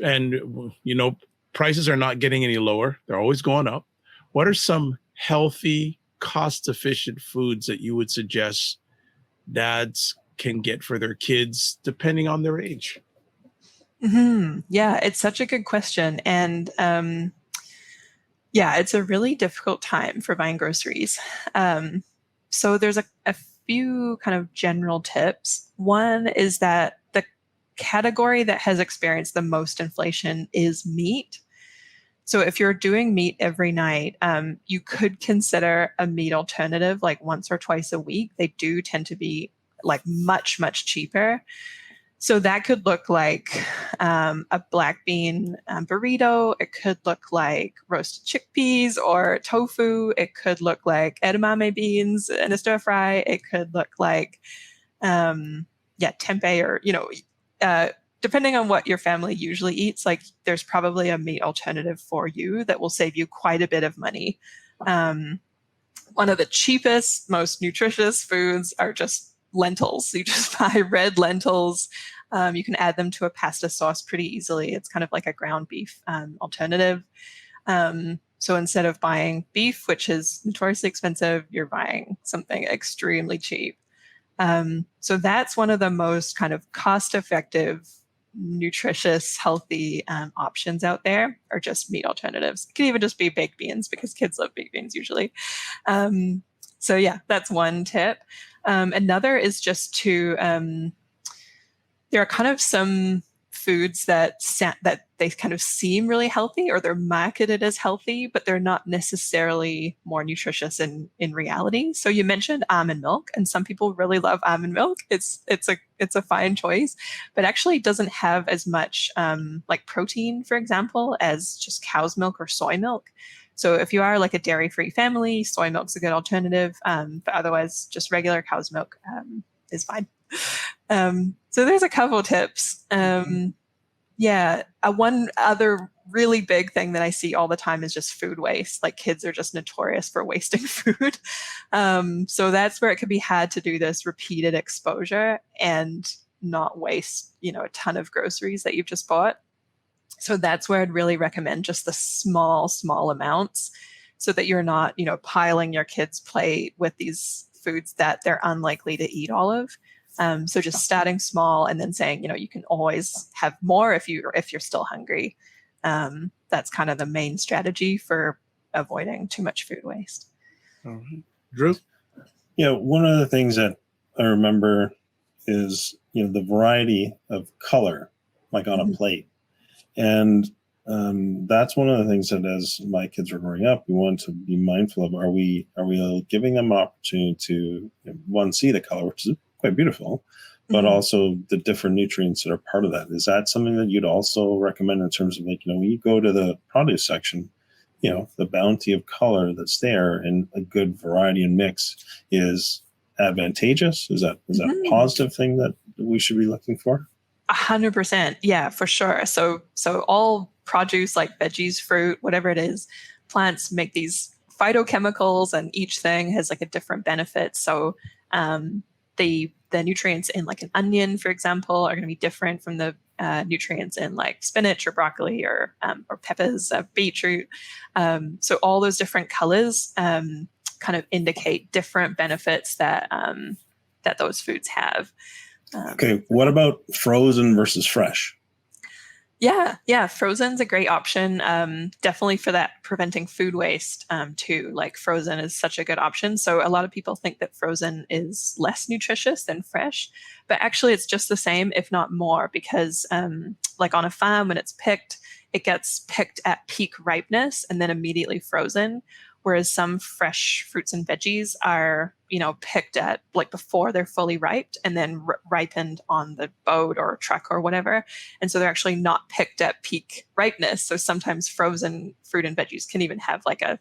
S2: and, you know, prices are not getting any lower, they're always going up. What are some healthy, cost-efficient foods that you would suggest dads can get for their kids, depending on their age?
S1: Yeah, it's such a good question. And yeah, it's a really difficult time for buying groceries. So there's a few kind of general tips. One is that the category that has experienced the most inflation is meat. So if you're doing meat every night, you could consider a meat alternative like once or twice a week. They do tend to be like much, much cheaper. So that could look like a black bean burrito. It could look like roasted chickpeas or tofu. It could look like edamame beans in a stir fry. It could look like, tempeh, or, you know, depending on what your family usually eats, like there's probably a meat alternative for you that will save you quite a bit of money. One of the cheapest, most nutritious foods are just lentils. You just buy red lentils. You can add them to a pasta sauce pretty easily. It's kind of like a ground beef alternative. So instead of buying beef, which is notoriously expensive, you're buying something extremely cheap. So that's one of the most kind of cost-effective, nutritious, healthy options out there, are just meat alternatives. It can even just be baked beans, because kids love baked beans usually. So yeah, that's one tip. Another is just to, there are kind of some foods that they kind of seem really healthy, or they're marketed as healthy, but they're not necessarily more nutritious in reality. So you mentioned almond milk, and some people really love almond milk. It's a fine choice, but actually doesn't have as much like protein, for example, as just cow's milk or soy milk. So if you are like a dairy-free family, soy milk's a good alternative, but otherwise just regular cow's milk is fine. So there's a couple tips. Yeah, one other really big thing that I see all the time is just food waste. Like, kids are just notorious for wasting food. So that's where it can be hard to do this repeated exposure and not waste, a ton of groceries that you've just bought. So that's where I'd really recommend just the small amounts, so that you're not, piling your kids' plate with these foods that they're unlikely to eat all of. So just starting small and then saying, you can always have more if you're still hungry. That's kind of the main strategy for avoiding too much food waste.
S2: All right. Drew?
S3: Yeah, one of the things that I remember is, the variety of color, like on a plate. And that's one of the things that, as my kids were growing up, we wanted to be mindful of. Are we giving them an opportunity to, one, see the color, which is quite beautiful, but also the different nutrients that are part of that? Is that something that you'd also recommend in terms of, like, when you go to the produce section, the bounty of color that's there and a good variety and mix is advantageous? Is that a positive thing that we should be looking for?
S1: 100%. Yeah, for sure. So all produce, like veggies, fruit, whatever it is, plants make these phytochemicals, and each thing has like a different benefit. So the nutrients in like an onion, for example, are going to be different from the nutrients in like spinach or broccoli or peppers, beetroot. So all those different colors kind of indicate different benefits that those foods have.
S3: Okay, what about frozen versus fresh?
S1: Yeah, frozen's a great option. Definitely for that preventing food waste too. Like, frozen is such a good option. So a lot of people think that frozen is less nutritious than fresh, but actually it's just the same, if not more, because like on a farm, when it's picked, it gets picked at peak ripeness and then immediately frozen. Whereas some fresh fruits and veggies are, picked at like before they're fully ripe and then ripened on the boat or truck or whatever. And so they're actually not picked at peak ripeness. So sometimes frozen fruit and veggies can even have like a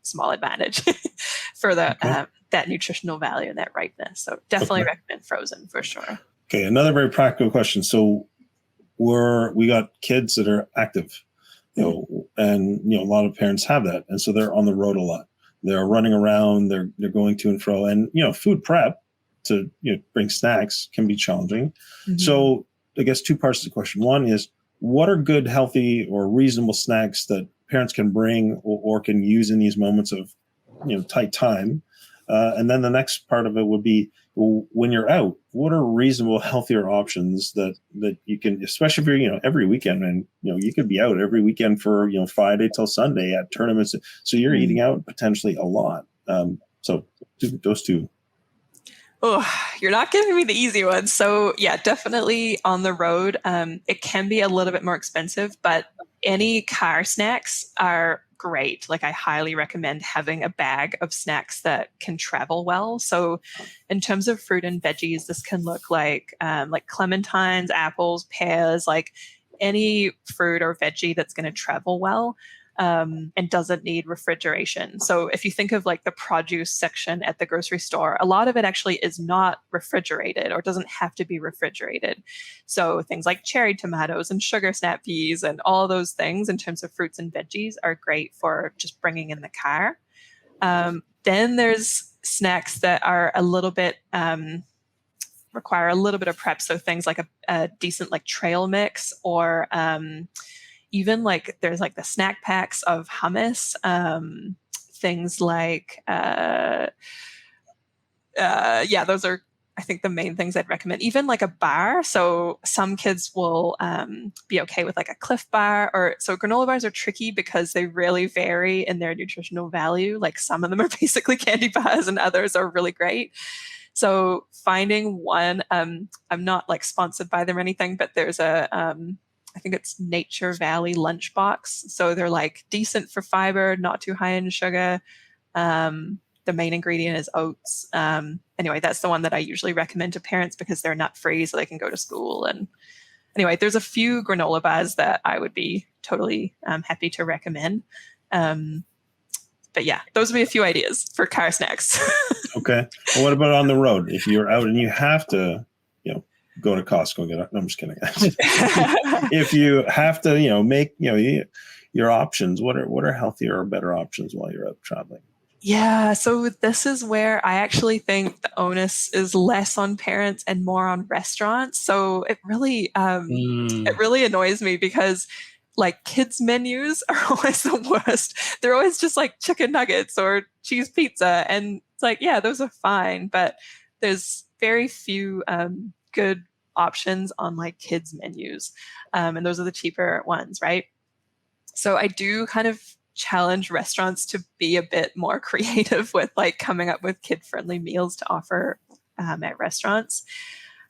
S1: small advantage for that nutritional value and that ripeness. So definitely recommend frozen for sure.
S3: Okay, another very practical question. So we got kids that are active, and a lot of parents have that, and so they're on the road a lot. They're running around. They're going to and fro, and food prep to bring snacks can be challenging. So I guess two parts to the question. One is, what are good, healthy, or reasonable snacks that parents can bring or can use in these moments of tight time? And then the next part of it would be, when you're out, what are reasonable, healthier options that you can, especially if you're, every weekend, and, you could be out every weekend for, Friday till Sunday at tournaments. So you're eating out potentially a lot. So those two.
S1: Oh, you're not giving me the easy ones. So yeah, definitely on the road. It can be a little bit more expensive, but any car snacks are great. Like, I highly recommend having a bag of snacks that can travel well. So in terms of fruit and veggies, this can look like clementines, apples, pears, like any fruit or veggie that's going to travel well. And doesn't need refrigeration. So if you think of like the produce section at the grocery store, a lot of it actually is not refrigerated or doesn't have to be refrigerated. So things like cherry tomatoes and sugar snap peas and all those things in terms of fruits and veggies are great for just bringing in the car. Then there's snacks that are a little bit require a little bit of prep. So things like a decent like trail mix, or even like there's like the snack packs of hummus, things like those are I think the main things I'd recommend, even like a bar. So some kids will be okay with like a Cliff Bar, or so granola bars are tricky because they really vary in their nutritional value. Like some of them are basically candy bars and others are really great. So finding one, I'm not like sponsored by them or anything, but there's I think it's Nature Valley Lunchbox. So they're like decent for fiber, not too high in sugar. The main ingredient is oats. Anyway, that's the one that I usually recommend to parents because they're nut free, so they can go to school. And anyway, there's a few granola bars that I would be totally happy to recommend. But yeah, those would be a few ideas for car snacks.
S3: Okay. Well, what about on the road? If you're out and you have to, go to Costco and get it. No, I'm just kidding. If you have to, make, your options, what are healthier or better options while you're out traveling?
S1: Yeah, so this is where I actually think the onus is less on parents and more on restaurants. So it really annoys me because like kids menus are always the worst. They're always just like chicken nuggets or cheese pizza, and it's like, yeah, those are fine, but there's very few good options on like kids menus, and those are the cheaper ones, right? So I do kind of challenge restaurants to be a bit more creative with like coming up with kid-friendly meals to offer at restaurants.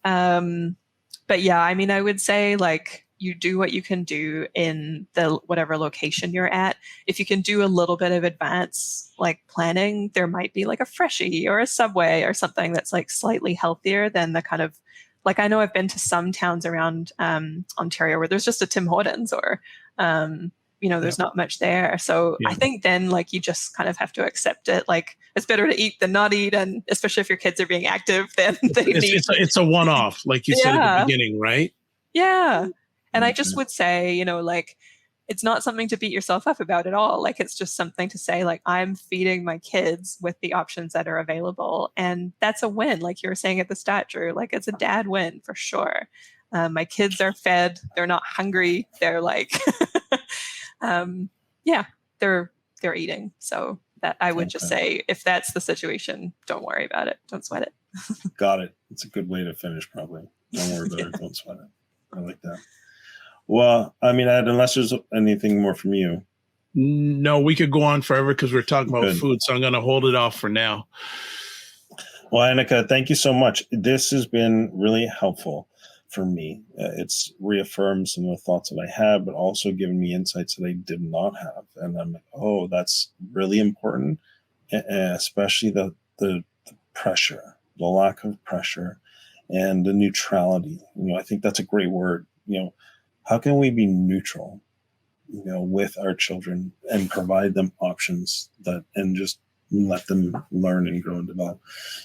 S1: But yeah, I mean, I would say like you do what you can do in the whatever location you're at. If you can do a little bit of advance like planning, there might be like a Freshie or a Subway or something that's like slightly healthier than the kind of like, I know I've been to some towns around Ontario where there's just a Tim Hortons or there's not much there. So I think then like you just kind of have to accept it. Like it's better to eat than not eat. And especially if your kids are being active, then
S2: it's a one-off, like you said at the beginning, right?
S1: Yeah. And I just would say, like it's not something to beat yourself up about at all. Like it's just something to say like, I'm feeding my kids with the options that are available. And that's a win. Like you were saying at the start, Drew, like it's a dad win for sure. My kids are fed. They're not hungry. They're like, they're eating. So that I would just say, if that's the situation, don't worry about it. Don't sweat it.
S3: Got it. It's a good way to finish, probably. Don't worry about it. Don't sweat it. I like that. Well, I mean, Ed, unless there's anything more from you.
S2: No, we could go on forever because we're talking about food. So I'm going to hold it off for now.
S3: Well, Anneke, thank you so much. This has been really helpful for me. It's reaffirmed some of the thoughts that I had, but also given me insights that I did not have. And I'm like, oh, that's really important, especially the pressure, the lack of pressure, and the neutrality. I think that's a great word. How can we be neutral, with our children and provide them options and just let them learn and grow and develop,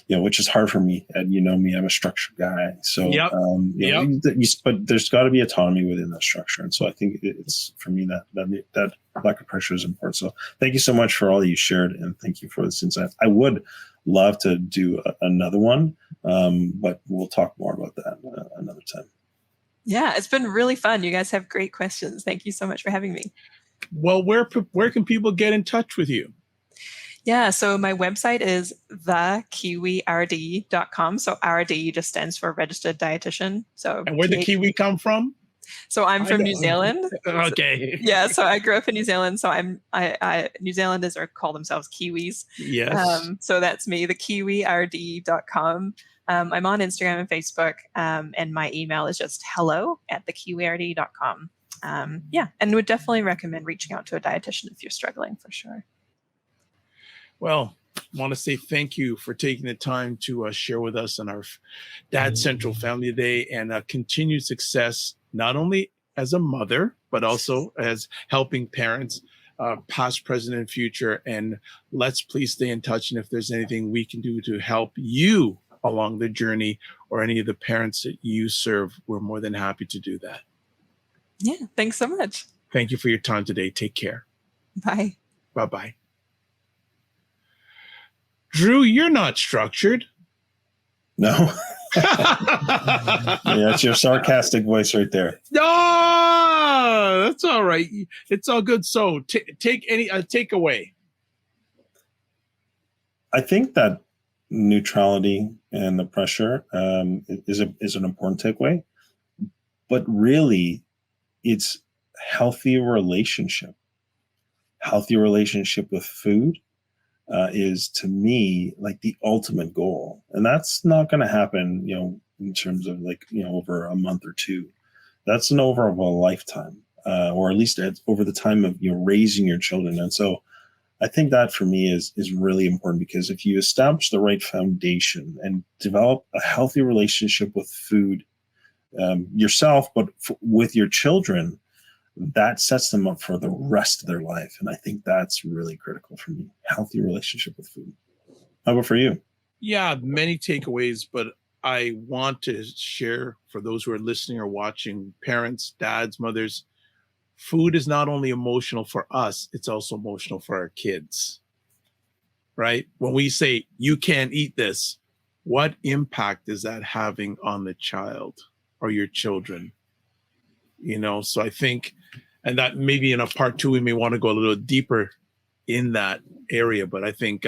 S3: which is hard for me. And me, I'm a structured guy. So, but there's got to be autonomy within that structure. And so I think it's for me that lack of pressure is important. So thank you so much for all that you shared. And thank you for this insight. I would love to do another one, but we'll talk more about that another time.
S1: Yeah, it's been really fun. You guys have great questions. Thank you so much for having me.
S2: Well, where can people get in touch with you?
S1: Yeah, so my website is thekiwird.com. So RD just stands for registered dietitian. So
S2: and where the Kiwi come from?
S1: So I'm from New Zealand.
S2: Okay.
S1: Yeah, so I grew up in New Zealand. So New Zealanders call themselves Kiwis.
S2: Yes.
S1: So that's me, thekiwird.com. I'm on Instagram and Facebook, and my email is just hello@thekiwird.com. And would definitely recommend reaching out to a dietitian if you're struggling, for sure.
S2: Well, I want to say thank you for taking the time to share with us on our Dad Central Family Day, and continued success, not only as a mother, but also as helping parents, past, present, and future. And let's please stay in touch. And if there's anything we can do to help you along the journey, or any of the parents that you serve, we're more than happy to do that.
S1: Yeah, thanks so much.
S2: Thank you for your time today. Take care.
S1: Bye.
S2: Bye-bye. Drew, you're not structured.
S3: No. Yeah, that's your sarcastic voice right there.
S2: No, that's all right. It's all good. So take away.
S3: I think that neutrality and the pressure is an important takeaway. But really, it's healthy relationship with food is, to me, like the ultimate goal. And that's not going to happen, in terms of over a month or two. That's an over of a lifetime, or at least over the time of raising your children. And so I think that for me is really important, because if you establish the right foundation and develop a healthy relationship with food yourself, but with your children, that sets them up for the rest of their life. And I think that's really critical for me. Healthy relationship with food. How about for you?
S2: Yeah, many takeaways, but I want to share for those who are listening or watching, parents, dads, mothers, food is not only emotional for us, it's also emotional for our kids, right? When we say, you can't eat this, what impact is that having on the child or your children? So I think, and that maybe in a part two, we may want to go a little deeper in that area, but I think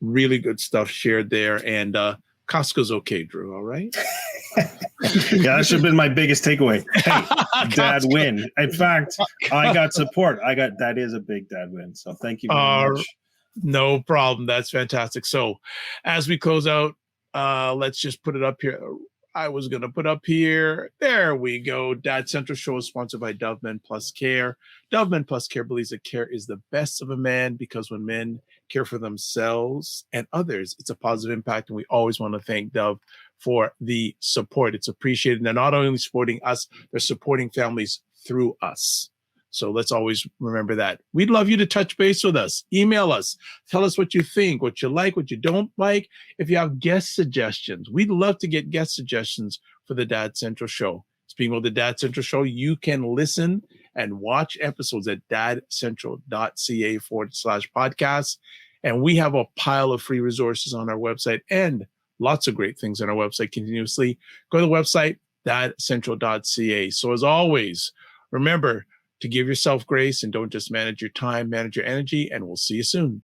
S2: really good stuff shared there. And Costco's okay, Drew, all right?
S3: Yeah, that should have been my biggest takeaway. Hey, dad win. In fact, I got support. That is a big dad win. So thank you very much.
S2: No problem. That's fantastic. So as we close out, let's just put it up here. I was going to put up here. There we go. Dad Central Show is sponsored by Dove Men Plus Care. Dove Men Plus Care believes that care is the best of a man, because when men care for themselves and others, it's a positive impact. And we always want to thank Dove for the support. It's appreciated. They're not only supporting us, they're supporting families through us. So let's always remember that. We'd love you to touch base with us. Email us. Tell us what you think, what you like, what you don't like. If you have guest suggestions, we'd love to get guest suggestions for the Dad Central Show. Speaking of the Dad Central Show, you can listen and watch episodes at dadcentral.ca/podcast. And we have a pile of free resources on our website and lots of great things on our website continuously. Go to the website, dadcentral.ca. So as always, remember to give yourself grace and don't just manage your time, manage your energy, and we'll see you soon.